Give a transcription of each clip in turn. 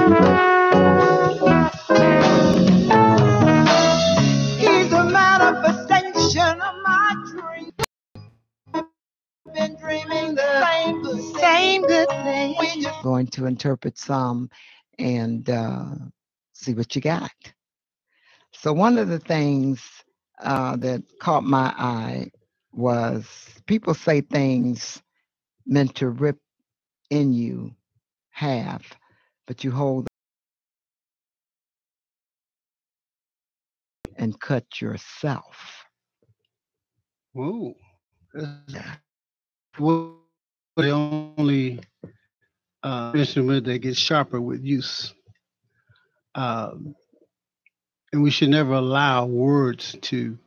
He's a manifestation of my dream. Been dreaming the same good thing. Going to interpret some and see what you got. So one of the things that caught my eye was people say things meant to rip in you half, but you hold and cut yourself. Whoa. Well, the only instrument that gets sharper with use. And we should never allow words to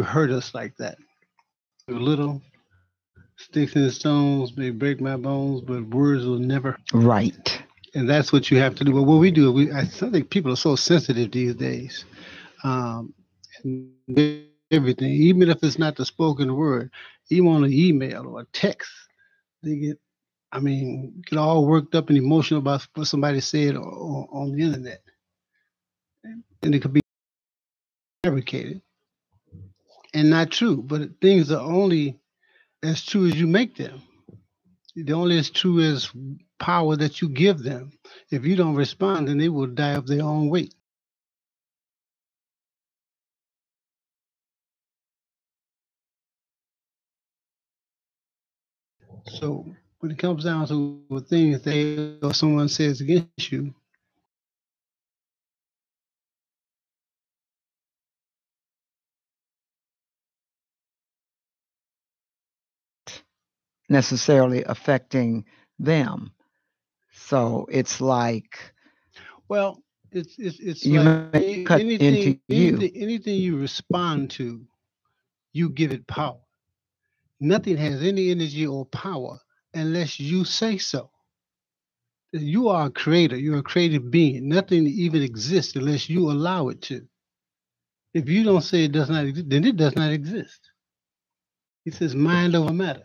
hurt us like that. A little sticks and stones may break my bones, but words will never. Right. And that's what you have to do. But what we do, I think people are so sensitive these days. And everything, even if it's not the spoken word, even on an email or a text, they get all worked up and emotional about what somebody said on the internet. And it could be fabricated and not true, but things are only as true as you make them. They're only as true as power that you give them. If you don't respond, then they will die of their own weight. So when it comes down to the things that or someone says against you, necessarily affecting them. So it's like, well, it's you like may cut into anything you respond to, you give it power. Nothing has any energy or power unless you say so. You are a creator. You're a creative being. Nothing even exists unless you allow it to. If you don't say it does not exist, then it does not exist. It says mind over matter.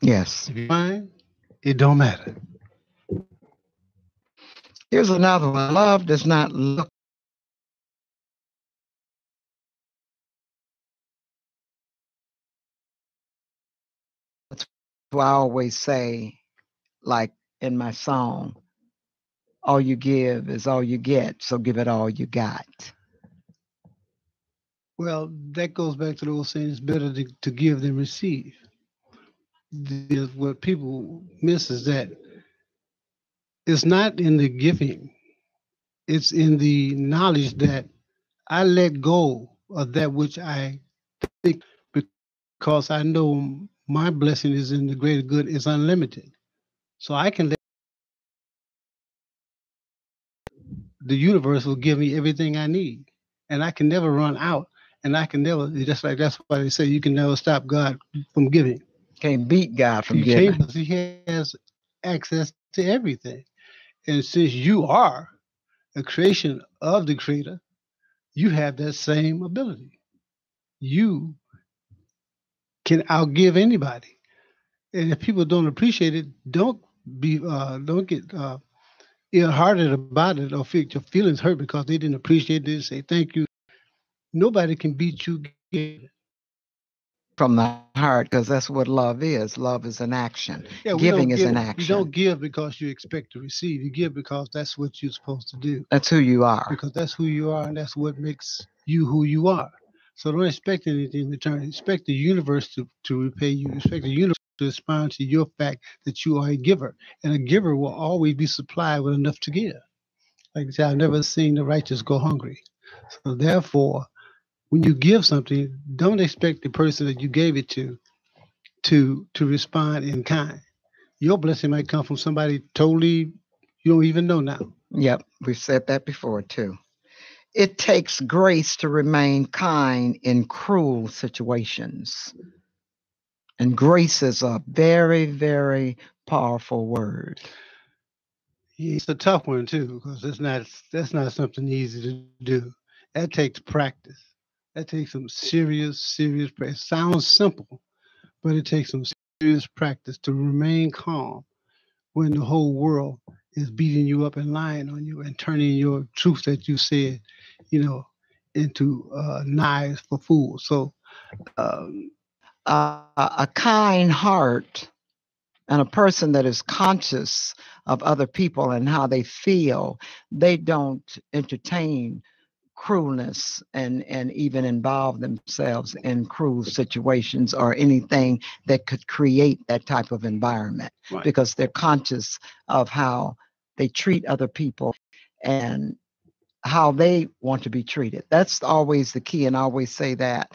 Yes. If you mind, it don't matter. Here's another one. Love does not look. That's why I always say, like in my song, all you give is all you get, so give it all you got. Well, that goes back to the old saying, it's better to give than receive. What people miss is that it's not in the giving, it's in the knowledge that I let go of that which I think, because I know my blessing is in the greater good, is unlimited. So I can let the universe will give me everything I need. And I can never run out. And I can never, that's why they say you can never stop God from giving. Can't beat God from giving. Can't, because he has access to everything. And since you are a creation of the creator, you have that same ability. You can outgive anybody. And if people don't appreciate it, don't get ill-hearted about it or feel your feelings hurt because they didn't appreciate it. Say thank you. Nobody can beat you from the heart, because that's what love is. Love is an action. Yeah, giving is an action. You don't give because you expect to receive. You give because that's what you're supposed to do. That's who you are. Because that's who you are, and that's what makes you who you are. So don't expect anything in return. Expect the universe to repay you. Expect the universe to respond to your fact that you are a giver. And a giver will always be supplied with enough to give. Like I said, I've never seen the righteous go hungry. So therefore, when you give something, don't expect the person that you gave it to respond in kind. Your blessing might come from somebody totally you don't even know now. Yep, we've said that before too. It takes grace to remain kind in cruel situations. And grace is a very, very powerful word. It's a tough one too, because that's not something easy to do. That takes practice. That takes some serious practice. It sounds simple, but it takes some serious practice to remain calm when the whole world is beating you up and lying on you and turning your truth that you said, you know, into knives for fools. So, um, A kind heart and a person that is conscious of other people and how they feel, they don't entertain cruelness and even involve themselves in cruel situations or anything that could create that type of environment right. because they're conscious of how they treat other people and how they want to be treated. That's always the key. And I always say that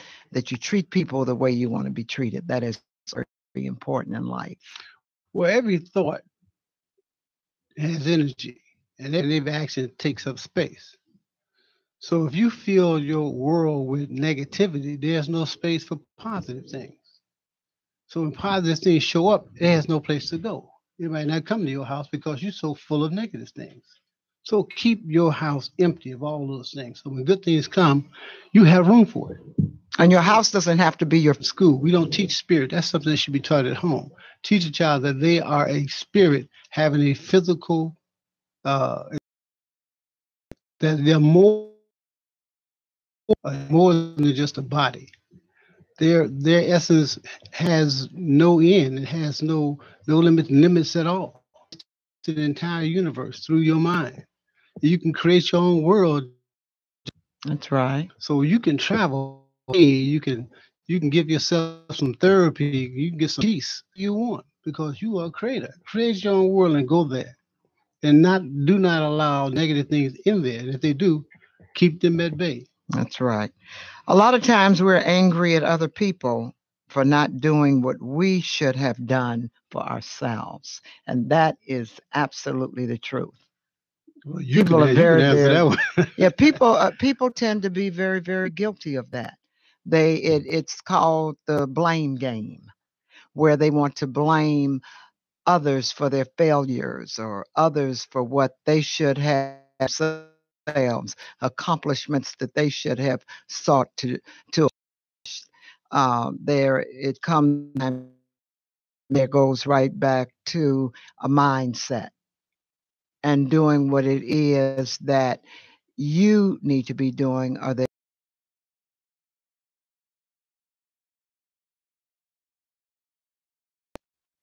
you treat people the way you want to be treated. That is very important in life. Well, every thought has energy, and every action takes up space. So if you fill your world with negativity, there's no space for positive things. So when positive things show up, it has no place to go. It might not come to your house because you're so full of negative things. So keep your house empty of all those things. So when good things come, you have room for it. And your house doesn't have to be your School, we don't teach spirit. That's something that should be taught at home. Teach a child that they are a spirit having a physical, that they're more than just a body. Their essence has no end. It has no limits at all. To the entire universe through your mind. You can create your own world. That's right. So you can travel. You can give yourself some therapy. You can get some peace you want because you are a creator. Create your own world and go there. And not do not allow negative things in there. And if they do, keep them at bay. That's right. A lot of times we're angry at other people for not doing what we should have done for ourselves. And that is absolutely the truth. Well, People are you can very, answer very, that one. yeah, people tend to be very, very guilty of that. It's called the blame game, where they want to blame others for their failures or others for what they should have themselves, accomplishments that they should have sought to there it comes there goes right back to a mindset and doing what it is that you need to be doing or that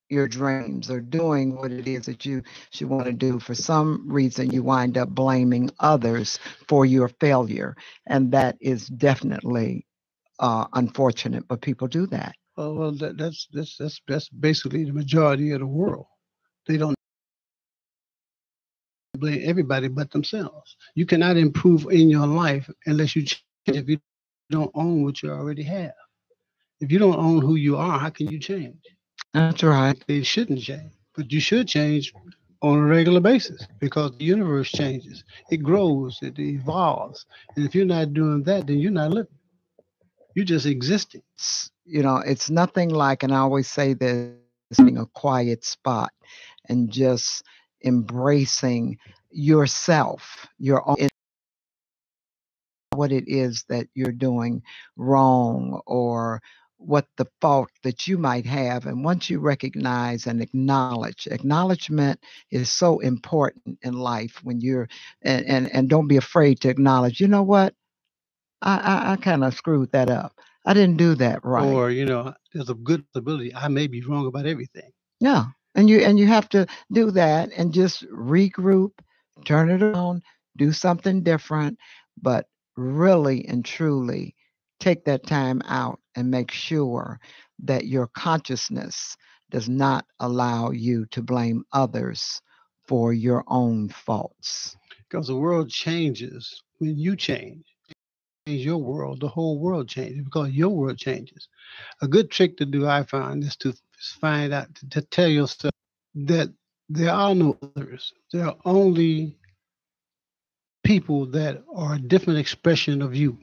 your dreams or doing what it is that you should want to do. For some reason, you wind up blaming others for your failure. And that is definitely unfortunate, but people do that. Well, that's basically the majority of the world. They don't blame everybody but themselves. You cannot improve in your life unless you change. If you don't own what you already have, if you don't own who you are, how can you change? That's right. They shouldn't change, but you should change on a regular basis because the universe changes. It grows, it evolves, and if you're not doing that, then you're not living. You're just existing. It's nothing like, and I always say this, being a quiet spot and just embracing yourself, your own, what it is that you're doing wrong or what the fault that you might have. And once you recognize and acknowledgement is so important in life when and don't be afraid to acknowledge, you know what? I kind of screwed that up. I didn't do that right. Or, there's a good possibility I may be wrong about everything. Yeah. And you have to do that and just regroup, turn it around, do something different, but really and truly take that time out and make sure that your consciousness does not allow you to blame others for your own faults. Because the world changes when you change. Change your world, the whole world changes because your world changes. A good trick to do, I find, is to find out, to tell yourself that there are no others. There are only people that are a different expression of you.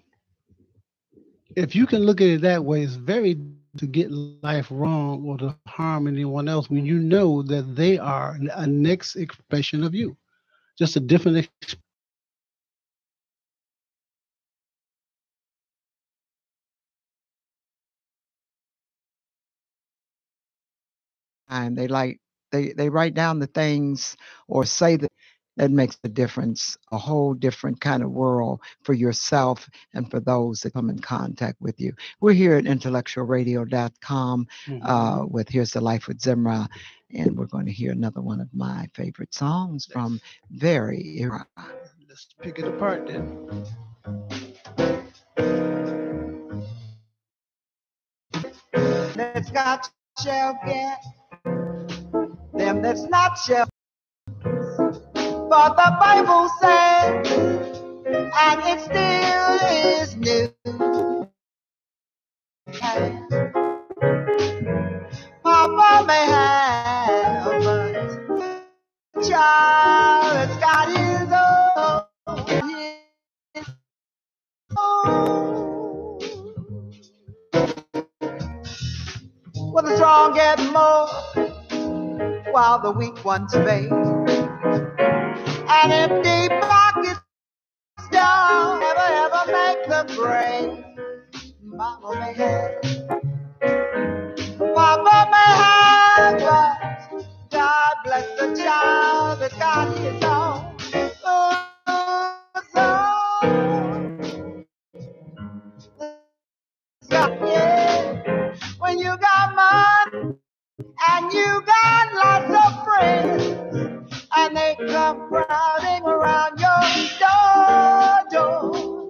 If you can look at it that way, it's very to get life wrong or to harm anyone else when you know that they are a next expression of you, just a different And they like They write down the things or say that makes a difference, a whole different kind of world for yourself and for those that come in contact with you. We're here at IntellectualRadio.com with Here's the Life with Zemrah, and we're going to hear another one of my favorite songs from Very Era. Let's pick it apart then. That's got shall get, them that's not shall. But the Bible says, and it still is new. Papa may have a child that's got his own. Well, the strong get more while the weak ones fade. And empty pockets don't ever make the grade. Mama may have, Papa may have, but God bless the child that got his own. Yeah. When you got money and you got lots of friends, and they come crowding around your door.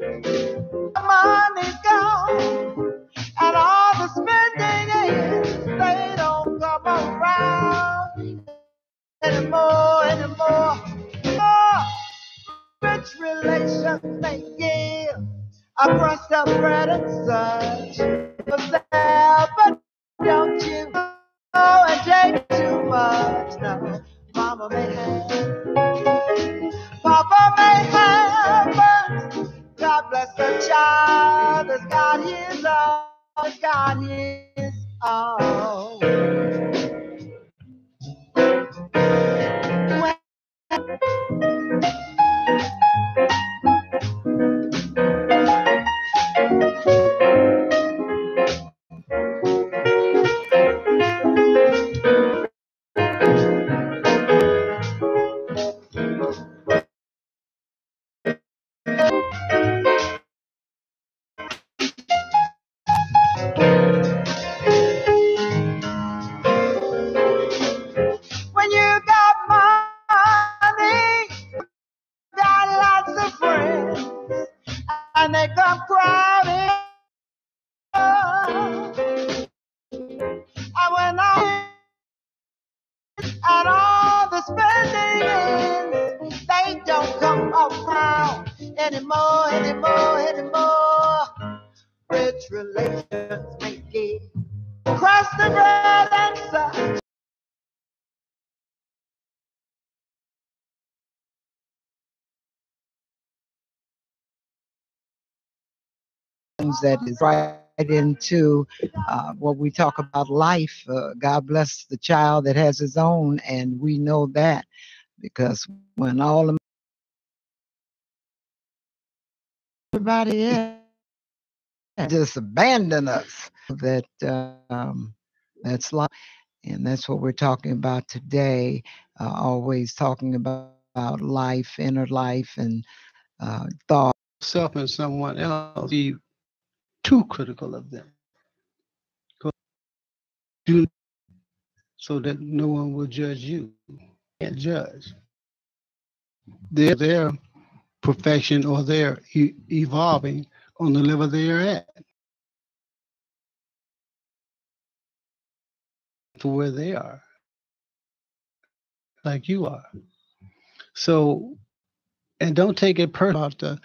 Money's gone, and all the spending is, they don't come around anymore. Rich relations may give a crust of bread and such, but don't you go and take too much. No, Mama may have, Papa may have, but God bless the child that's got his own, got his own. When you got money, got lots of friends, and they come crowding. And when and all the spending is, they don't come around anymore. Rich relations may give across the bread and such. That is right into what we talk about life. God bless the child that has his own, and we know that because when all of everybody else just abandon us, that's life, and that's what we're talking about today. Always talking about life, inner life, and thought. Self and someone else, be too critical of them. Do so that no one will judge you. Can't judge their perfection or their evolving on the level they are at to where they are, like you are. So, and don't take it personal about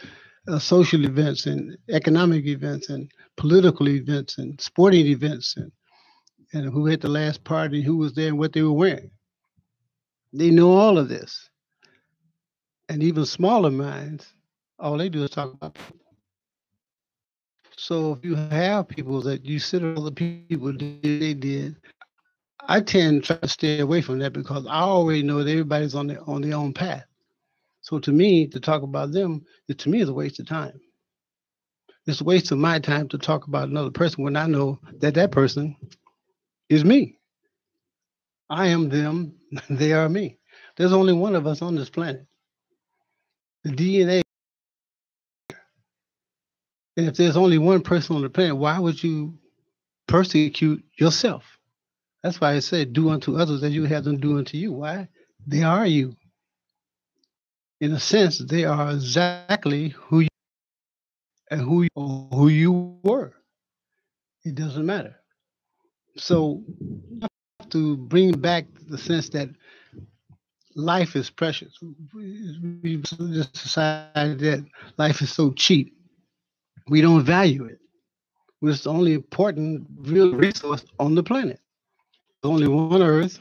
the social events and economic events and political events and sporting events and who had the last party, who was there, and what they were wearing. They know all of this. And even smaller minds, all they do is talk about people. So if you have people that you sit on other people they did, I tend to try to stay away from that because I already know that everybody's on their own path. So to me, to talk about them, to me is a waste of time. It's a waste of my time to talk about another person when I know that that person is me. I am them, they are me. There's only one of us on this planet. The DNA. And if there's only one person on the planet, why would you persecute yourself? That's why it said, do unto others as you have them do unto you. Why? They are you. In a sense, they are exactly who you and who you were. It doesn't matter. So you have to bring back the sense that life is precious. We just decided that life is so cheap. We don't value it. It's the only important real resource on the planet. There's only one Earth.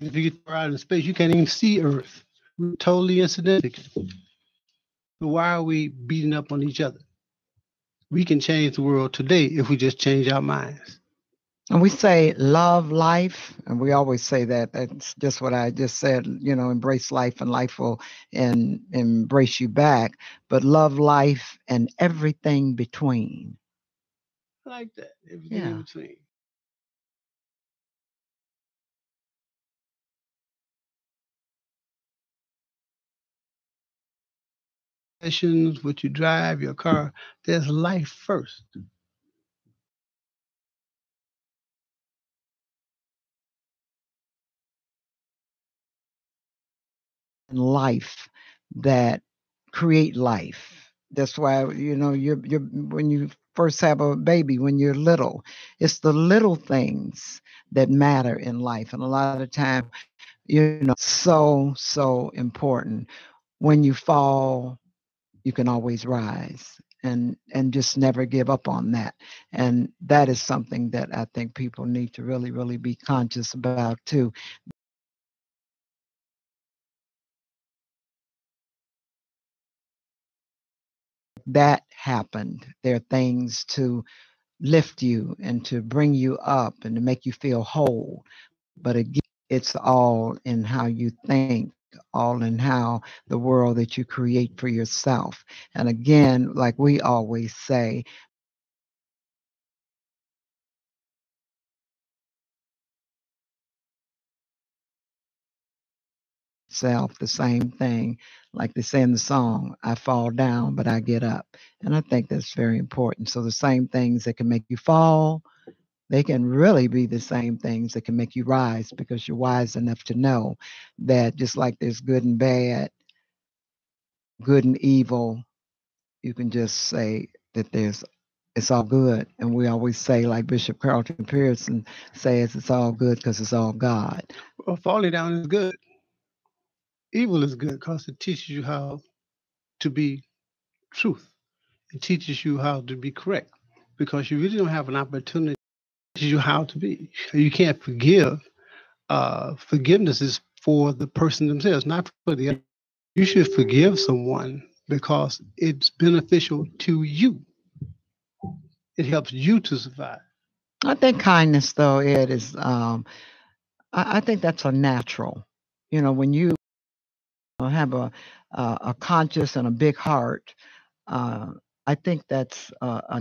If you get out in space, you can't even see Earth. We're totally insignificant. So why are we beating up on each other? We can change the world today if we just change our minds. And we say love life, and we always say that. That's just what I just said, embrace life and life will embrace you back. But love life and everything between. I like that. Everything in Yeah. between. What you drive, your car, there's life first. And life that create life. That's why, you're when you first have a baby, when you're little, it's the little things that matter in life. And a lot of time, so important. When you fall, you can always rise and just never give up on that. And that is something that I think people need to really, really be conscious about too. That happened. There are things to lift you and to bring you up and to make you feel whole. But again, it's all in how you think, all in how the world that you create for yourself. And again, like we always say, self the same thing, like they say in the song, I fall down, but I get up. And I think that's very important. So the same things that can make you fall, they can really be the same things that can make you rise because you're wise enough to know that just like there's good and bad, good and evil, you can just say that it's all good. And we always say, like Bishop Carlton Pearson says, it's all good because it's all God. Well, falling down is good. Evil is good because it teaches you how to be truth. It teaches you how to be correct because you really don't have an opportunity to teach you how to be. You can't forgive. Forgiveness is for the person themselves, not for the other. You should forgive someone because it's beneficial to you. It helps you to survive. I think kindness, though, Ed, is, I think that's a natural. When you have a conscious and a big heart, uh, I think that's a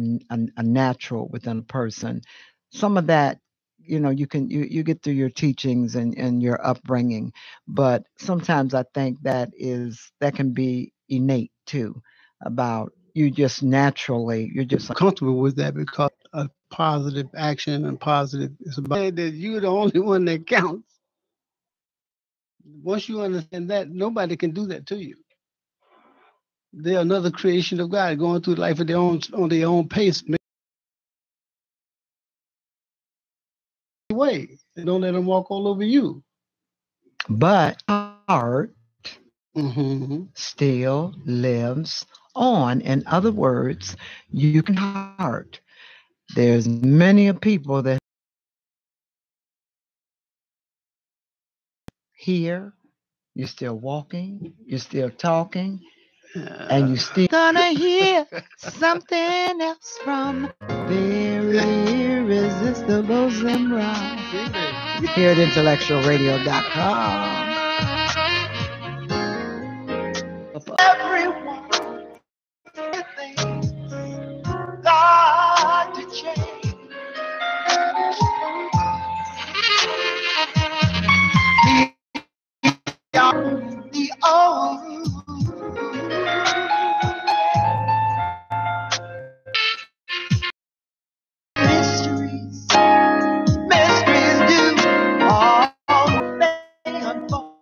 natural within a person. Some of that, you get through your teachings and your upbringing, but sometimes I think that can be innate too, about you just naturally, you're just Comfortable with that because a positive action and positive is about that you're the only one that counts. Once you understand that, nobody can do that to you. They're another creation of God going through life at their own on their own pace, way. And don't let them walk all over you. but heart Mm-hmm. still lives on. In other words, you can heart. There's many people that here, you're still walking, you're still talking, and you still gonna hear something else from very irresistible Zemrah here at IntellectualRadio.com. Everyone things start to change. The old mysteries, mysteries do all they unfold.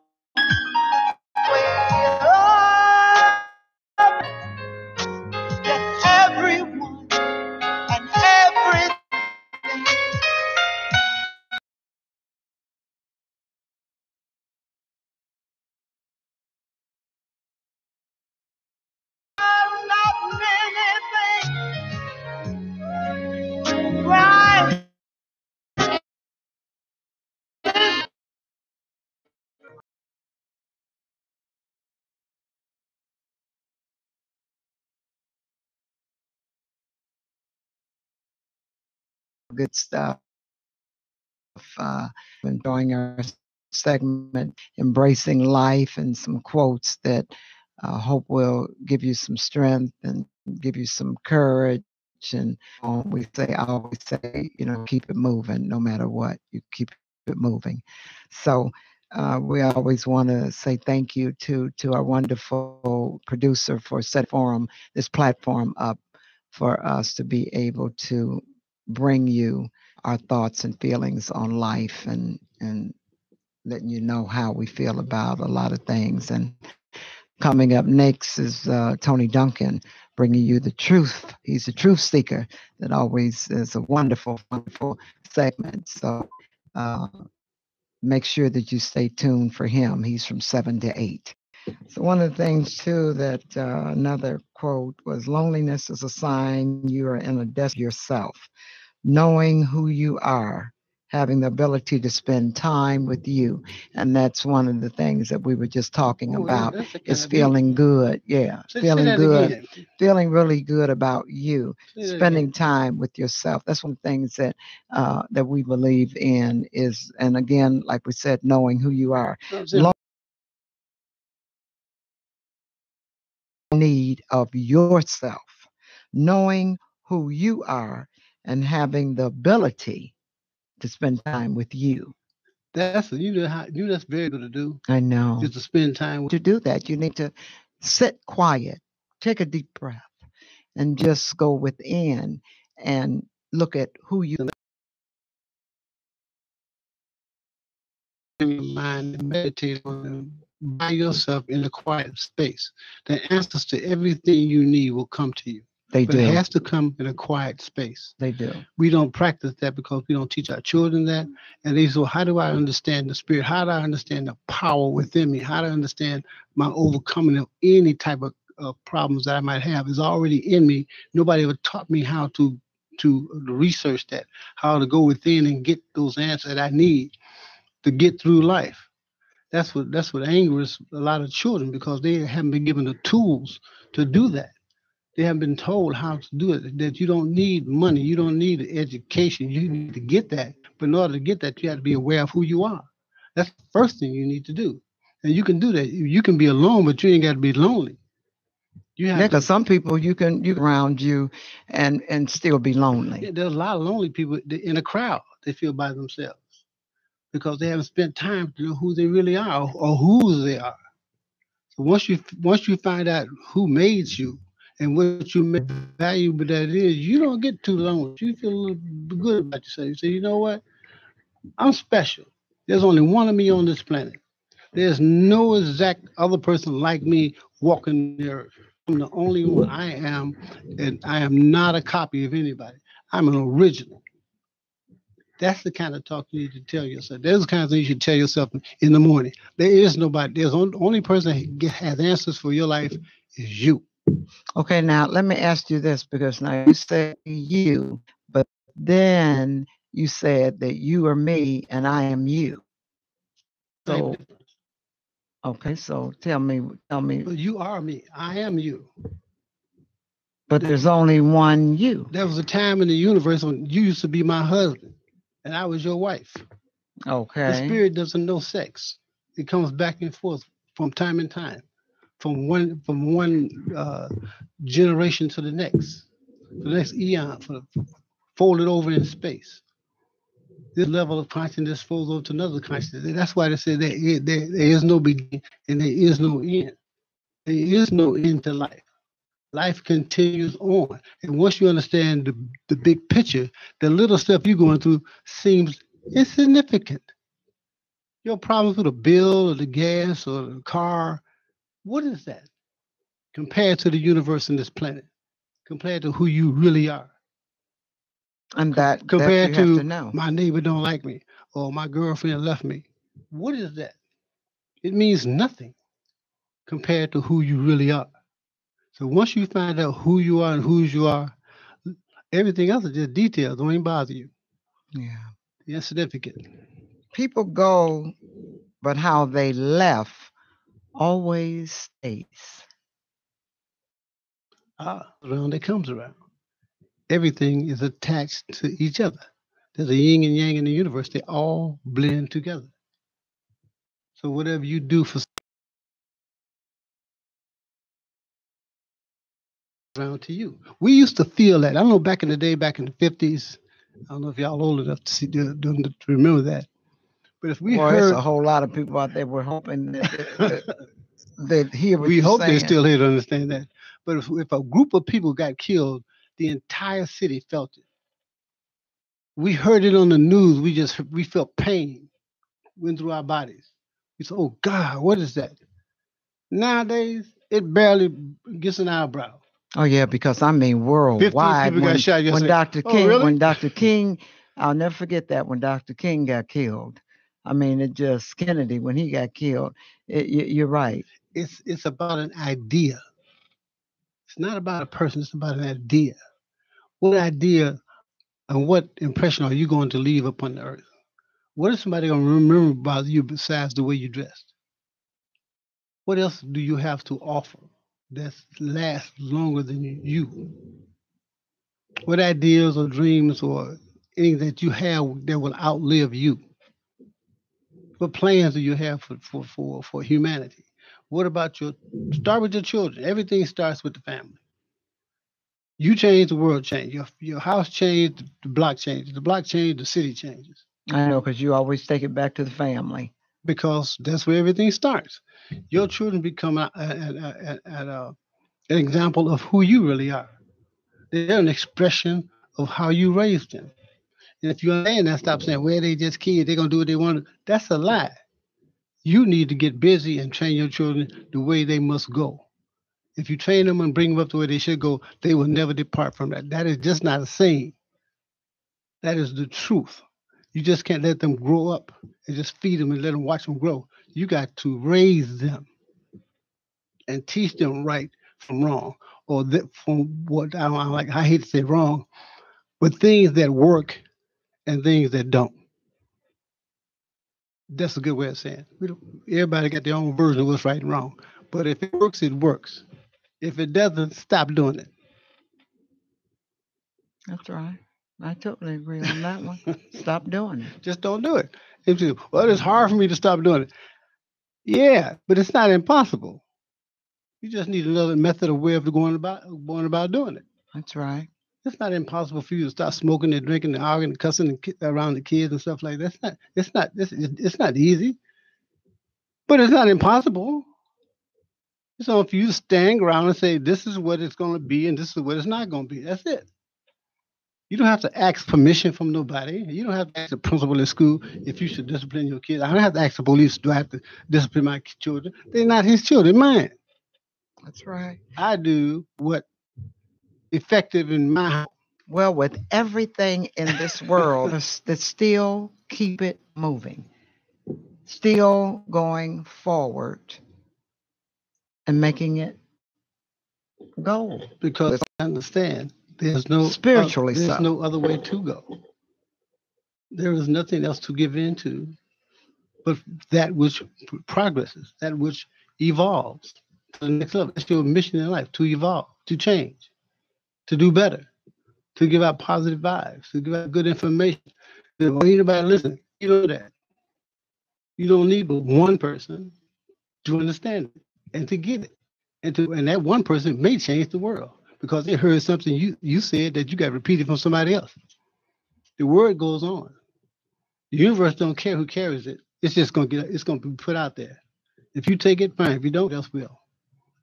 That everyone and everything not many things right. Good stuff. Enjoying our segment, embracing life, and some quotes that hope will give you some strength and give you some courage. And I always say, keep it moving no matter what. You keep it moving. So we always want to say thank you to our wonderful producer for this platform up for us to be able to bring you our thoughts and feelings on life and letting you know how we feel about a lot of things. And coming up next is Tony Duncan bringing you the truth. He's a truth seeker that always is a wonderful, wonderful segment. So make sure that you stay tuned for him. He's from 7 to 8. So one of the things too that another quote was, loneliness is a sign you are in a desert yourself. Knowing who you are, having the ability to spend time with you. And that's one of the things that we were just talking about is feeling good. Yeah, feeling good, again. Feeling really good about you, spending time with yourself. That's one of the things that that we believe in is, and again, like we said, knowing who you are. Need of yourself, knowing who you are and having the ability to spend time with you. That's very good to do. I know. Just to spend time with. To do that, you need to sit quiet, take a deep breath, and just go within and look at who you. In your mind and meditate on them by yourself in a quiet space. The answers to everything you need will come to you. But it has to come in a quiet space. They do. We don't practice that because we don't teach our children that. And they say, how do I understand the spirit? How do I understand the power within me? How do I understand my overcoming of any type of problems that I might have? It's already in me. Nobody ever taught me how to research that, how to go within and get those answers that I need to get through life. That's what angers a lot of children, because they haven't been given the tools to do that. They haven't been told how to do it, that you don't need money, you don't need education, you need to get that. But in order to get that, you have to be aware of who you are. That's the first thing you need to do. And you can do that. You can be alone, but you ain't got to be lonely. Because some people you can around you and still be lonely. Yeah, there's a lot of lonely people in a crowd. They feel by themselves because they haven't spent time to know who they really are or whose they are. So once you find out who made you and what you make valuable that is, you don't get too lonely. You feel a little good about yourself. You say, you know what? I'm special. There's only one of me on this planet. There's no exact other person like me walking the earth. I'm the only one I am, and I am not a copy of anybody. I'm an original. That's the kind of talk you need to tell yourself. That's the kind of thing you should tell yourself in the morning. There is nobody. There's only person that has answers for your life is you. Okay, now let me ask you this, because now you say you, but then you said that you are me and I am you. So, okay, so tell me. Well, you are me. I am you. But there's only one you. There was a time in the universe when you used to be my husband and I was your wife. Okay. The spirit doesn't know sex. It comes back and forth from time and time, from one generation to the next eon, folded over in space. This level of consciousness flows over to another consciousness. And that's why they say there is no beginning and there is no end. There is no end to life. Life continues on. And once you understand the big picture, the little stuff you're going through seems insignificant. Your problems with a bill or the gas or the car, what is that compared to the universe and this planet? Compared to who you really are? And that Compared you have to to know. my neighbor don't like me or my girlfriend left me. What is that? It means nothing compared to who you really are. So once you find out who you are and whose you are, everything else is just details. Don't even bother you. Yeah. Insignificant. People go, but how they left always stays. Around it comes around. Everything is attached to each other. There's a yin and yang in the universe. They all blend together. So whatever you do for around to you. We used to feel that. I don't know back in the day, back in the 50s. I don't know if y'all old enough to remember that. But if we It's heard, a whole lot of people out there were hoping that hear what we you're hope they're saying. still here to understand that. But if a group of people got killed, the entire city felt it. We heard it on the news. We felt pain went through our bodies. We said, "Oh God, what is that?" Nowadays, it barely gets an eyebrow. Oh yeah, because I mean 15 worldwide. people got shot When yesterday. Dr. Oh, King, really? when Dr. King, I'll never forget that when Dr. King got killed. I mean, it just Kennedy when he got killed. You're right. It's about an idea. It's not about a person. It's about an idea. What idea and what impression are you going to leave upon the earth? What is somebody going to remember about you besides the way you dressed? What else do you have to offer that lasts longer than you? What ideas or dreams or anything that you have that will outlive you? What plans do you have for humanity? What about start with your children? Everything starts with the family. You change, the world change. Your house changed, the block changes. The block changed, the city changes. I know because you always take it back to the family. Because that's where everything starts. Your children become an example of who you really are. They're an expression of how you raised them. And if you understand that, stop saying, well, they just kids, they're going to do what they want to. That's a lie. You need to get busy and train your children the way they must go. If you train them and bring them up the way they should go, they will never depart from that. That is just not a saying. That is the truth. You just can't let them grow up and just feed them and let them watch them grow. You got to raise them and teach them right from wrong, or from what I don't like. I hate to say wrong, but things that work and things that don't. That's a good way of saying it. Everybody got their own version of what's right and wrong. But if it works, it works. If it doesn't, stop doing it. That's right. I totally agree on that one. Stop doing it. Just don't do it. Well, it's hard for me to stop doing it. Yeah, but it's not impossible. You just need another method or way of going about doing it. That's right. It's not impossible for you to stop smoking and drinking and arguing and cussing around the kids and stuff like that. It's not easy, but it's not impossible. It's on for you to stand around and say, this is what it's going to be and this is what it's not going to be. That's it. You don't have to ask permission from nobody. You don't have to ask the principal at school if you should discipline your kids. I don't have to ask the police, do I have to discipline my children? They're not his children, mine. That's right. I do what effective in my house. Well, with everything in this world, that still keep it moving, still going forward and making it go. Because I understand there's no spiritually there's no other way to go. There is nothing else to give into but that which progresses, that which evolves to the next level. That's your mission in life, to evolve, to change, to do better, to give out positive vibes, to give out good information. If anybody listen, you know that. You don't need but one person to understand it and to get it. And that one person may change the world because they heard something you said that you got repeated from somebody else. The word goes on. The universe don't care who carries it. It's just it's gonna be put out there. If you take it, fine. If you don't, else will.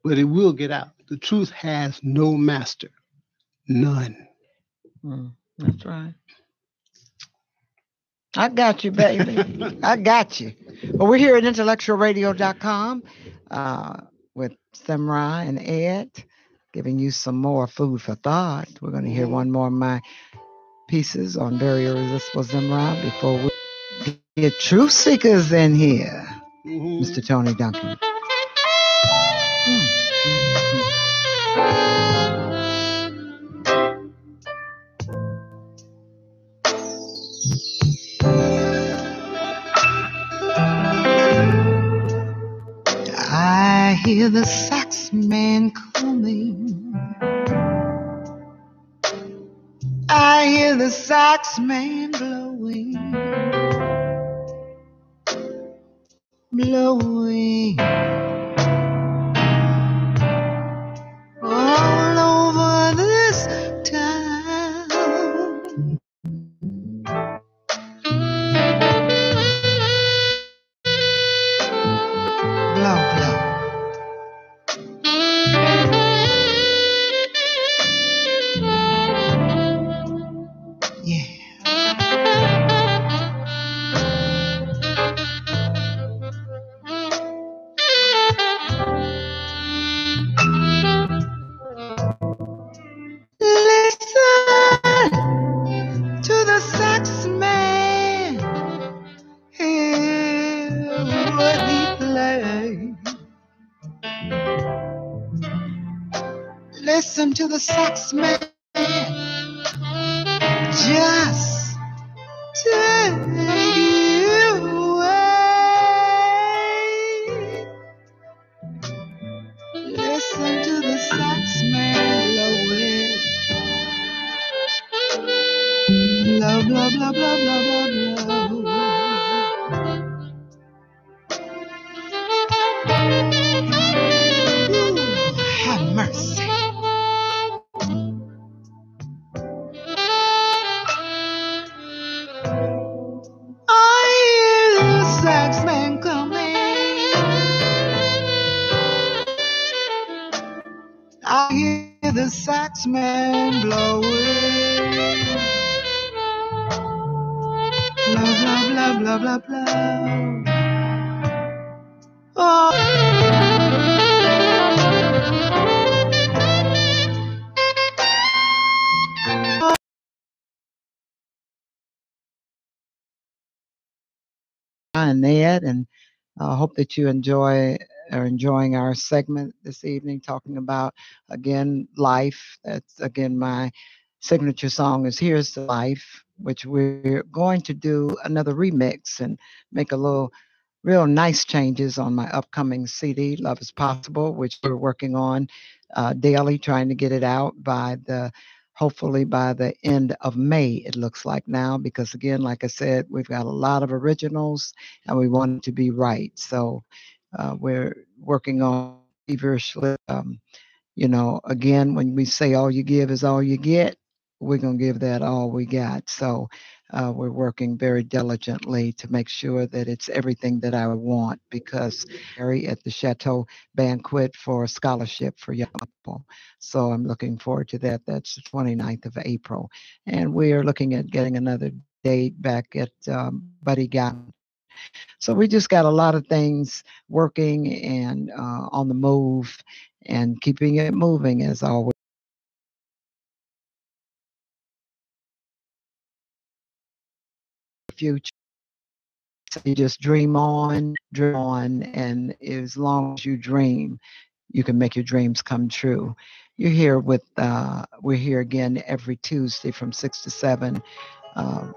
But it will get out. The truth has no master. None. That's right. I got you, baby. I got you. Well, we're here at IntellectualRadio.com with Zemrah and Ed, giving you some more food for thought. We're going to hear one more of my pieces on very irresistible Zemrah before we get truth seekers in here. Mr. Tony Duncan. I hear the sax man coming. I hear the sax man blowing, blowing all over this town. Blow, blow. Yeah. Listen to the sax man. Hear what he plays. Listen to the sax man. Just take you away. Listen to the sax man blowing. Blow, blow, blow, blow, blow, blow, blow. Ooh, have mercy. I hear the sax man coming. I hear the sax man blowing. Blah, blah, blah, blah, blah, blah. Oh. And Ned, and I hope that you are enjoying our segment this evening, talking about, again, life. That's, again, my signature song is Here's the Life, which we're going to do another remix and make a little real nice changes on my upcoming CD, Love is Possible, which we're working on daily, trying to get it out hopefully by the end of May, it looks like now, because again, like I said, we've got a lot of originals and we want it to be right. So we're working on it feverishly. Again, when we say all you give is all you get, we're going to give that all we got. So we're working very diligently to make sure that it's everything that I want, because Harry at the Chateau banquet for a scholarship for young people. So I'm looking forward to that. That's the 29th of April. And we are looking at getting another date back at Buddy Gotten. So we just got a lot of things working and on the move and keeping it moving as always. Future. So you just dream on, and as long as you dream, you can make your dreams come true. We're here again every Tuesday from 6 to 7,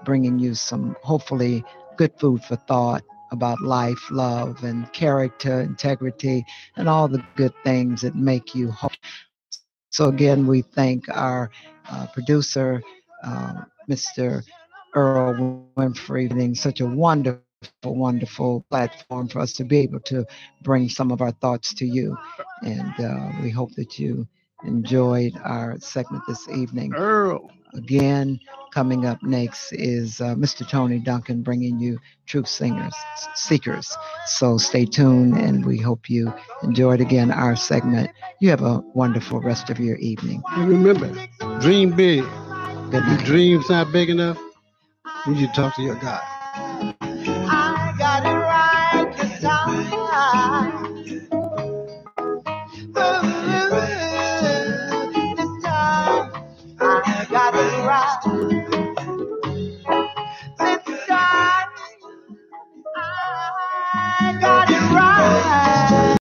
bringing you some hopefully good food for thought about life, love, and character, integrity, and all the good things that make you whole. So again, we thank our producer, Mr. Earl Winfrey, being such a wonderful, wonderful platform for us to be able to bring some of our thoughts to you. And we hope that you enjoyed our segment this evening. Earl. Again, coming up next is Mr. Tony Duncan bringing you Truth Seekers. So stay tuned, and we hope you enjoyed again our segment. You have a wonderful rest of your evening. And remember, dream big. Good If your night. dream's not big enough, you need to talk to your God.